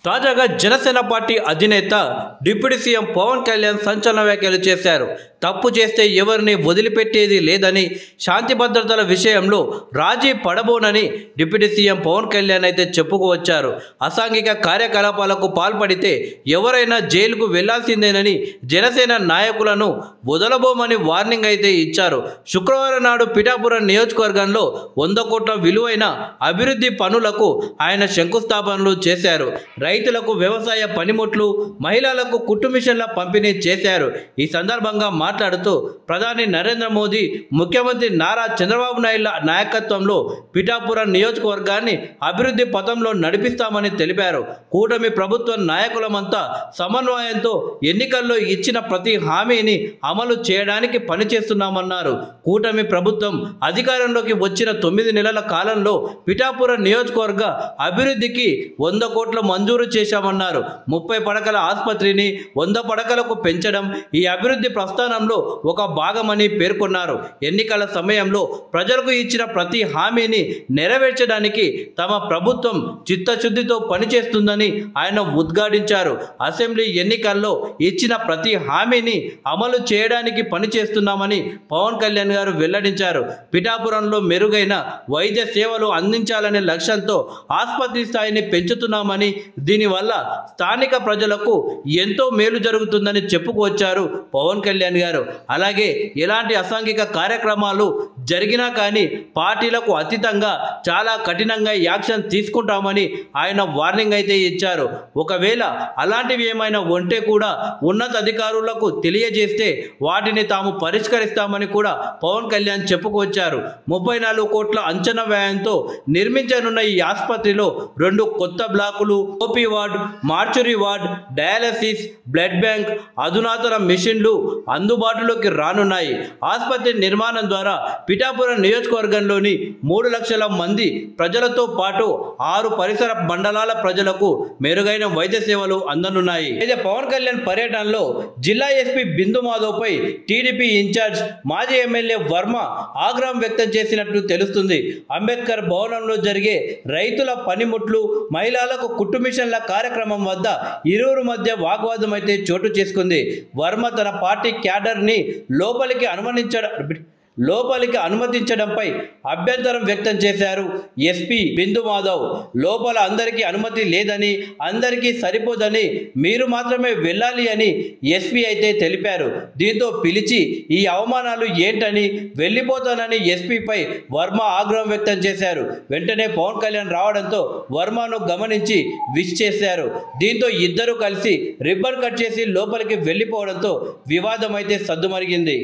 తాజాగా జనసేన పార్టీ అధినేత deputy CM Pawan Kalyan సంచలన వ్యాఖ్యలు చేశారు. తప్పు చేస్తే ఎవరిని వదిలిపెట్టేది లేదని, శాంతి భద్రతల విషయంలో రాజీ పడబోనని డిప్యూటీ సీఎం పవన్ కళ్యాణ్ అయితే చెప్పుకువచ్చారు. అసాంఘిక కార్యకలాపాలకు పాల్పడితే ఎవరైనా జైలుకు వెళ్లాల్సిందేనని జనసేన నాయకులను వదలబోమని వార్నింగ్ అయితే ఇచ్చారు. శుక్రవారం నాడు పిఠాపురం నియోజకవర్గంలో 100 కోట్ల విలువైన అభివృద్ధి పనులకు ఆయన శంకుస్థాపనలు చేశారు. రైతులకు వ్యవసాయ పనిముట్లు, మహిళలకు కుట్టు మిషన్ల పంపిణీ చేశారు. ఈ సందర్భంగా మాట్లాడుతూ ప్రధాని నరేంద్ర మోదీ, ముఖ్యమంత్రి నారా చంద్రబాబు నాయుడు నాయకత్వంలో పిఠాపురం నియోజకవర్గాన్ని అభివృద్ధి పథంలో నడిపిస్తామని తెలిపారు. కూటమి ప్రభుత్వ నాయకులమంతా సమన్వయంతో ఎన్నికల్లో ఇచ్చిన ప్రతి హామీని అమలు చేయడానికి పనిచేస్తున్నామన్నారు. కూటమి ప్రభుత్వం అధికారంలోకి వచ్చిన 9 నెలల కాలంలో పిఠాపురం నియోజకవర్గ అభివృద్ధికి 100 కోట్ల మంజూరు చేశామన్నారు. 30 పడకల ఆసుపత్రిని 100 పడకలకు పెంచడం ఈ అభివృద్ధి ప్రస్థానంలో ఒక భాగమని పేర్కొన్నారు. ఎన్నికల సమయంలో ప్రజలకు ఇచ్చిన ప్రతి హామీని నెరవేర్చడానికి తమ ప్రభుత్వం చిత్తశుద్ధితో పనిచేస్తుందని ఆయన ఉద్ఘాటించారు. అసెంబ్లీ ఎన్నికల్లో ఇచ్చిన ప్రతి హామీని అమలు చేయడానికి పనిచేస్తున్నామని పవన్ కళ్యాణ్ గారు వెల్లడించారు. పిఠాపురంలో మెరుగైన వైద్య సేవలు అందించాలనే లక్ష్యంతో ఆసుపత్రి స్థాయిని పెంచుతున్నామని, దీనివల్ల స్థానిక ప్రజలకు ఎంతో మేలు జరుగుతుందని చెప్పుకొచ్చారు పవన్ కళ్యాణ్ గారు. అలాగే ఎలాంటి అసాంఘిక కార్యక్రమాలు జరిగినా కానీ పార్టీలకు అతీతంగా చాలా కఠినంగా యాక్షన్ తీసుకుంటామని ఆయన వార్నింగ్ అయితే ఇచ్చారు. ఒకవేళ అలాంటివి ఏమైనా ఉంటే కూడా ఉన్నతాధికారులకు తెలియజేస్తే వాటిని తాము పరిష్కరిస్తామని కూడా పవన్ కళ్యాణ్ చెప్పుకొచ్చారు. 34 కోట్ల అంచనా వ్యయంతో నిర్మించనున్న ఈ ఆసుపత్రిలో 2 కొత్త బ్లాకులు, OP ward, mortuary ward, dialysis, blood bank, అధునాతన మిషన్లు అందుబాటులోకి రానున్నాయి. ఆసుపత్రి నిర్మాణం ద్వారా పిఠాపురం నియోజకవర్గంలోని 3 లక్షల మంది ప్రజలతో పాటు 6 పరిసర మండలాల ప్రజలకు మెరుగైన వైద్య సేవలు అందనున్నాయి. అయితే పవన్ కళ్యాణ్ పర్యటనలో జిల్లా ఎస్పీ బిందు మాధవ్పై టీడీపీ ఇన్ఛార్జ్ మాజీ ఎమ్మెల్యే వర్మ ఆగ్రహం వ్యక్తం చేసినట్టు తెలుస్తుంది. అంబేద్కర్ భవనంలో జరిగే రైతుల పనిముట్లు, మహిళలకు కుట్టు మిషన్ల కార్యక్రమం వద్ద ఇరువురు మధ్య వాగ్వాదం అయితే చోటు చేసుకుంది. వర్మ తన పార్టీ క్యాడర్ని లోపలికి అనుమతించడంపై అభ్యంతరం వ్యక్తం చేశారు ఎస్పీ బిందు మాధవ్. లోపల అందరికీ అనుమతి లేదని, అందరికీ సరిపోదని, మీరు మాత్రమే వెళ్ళాలి అని ఎస్పీ అయితే తెలిపారు. దీంతో పిలిచి ఈ అవమానాలు ఏంటని, వెళ్ళిపోతానని ఎస్పీపై వర్మ ఆగ్రహం వ్యక్తం చేశారు. వెంటనే పవన్ కళ్యాణ్ రావడంతో వర్మను గమనించి విష్ చేశారు. దీంతో ఇద్దరు కలిసి రిబ్బన్ కట్ చేసి లోపలికి వెళ్ళిపోవడంతో వివాదం అయితే సద్దుమరిగింది.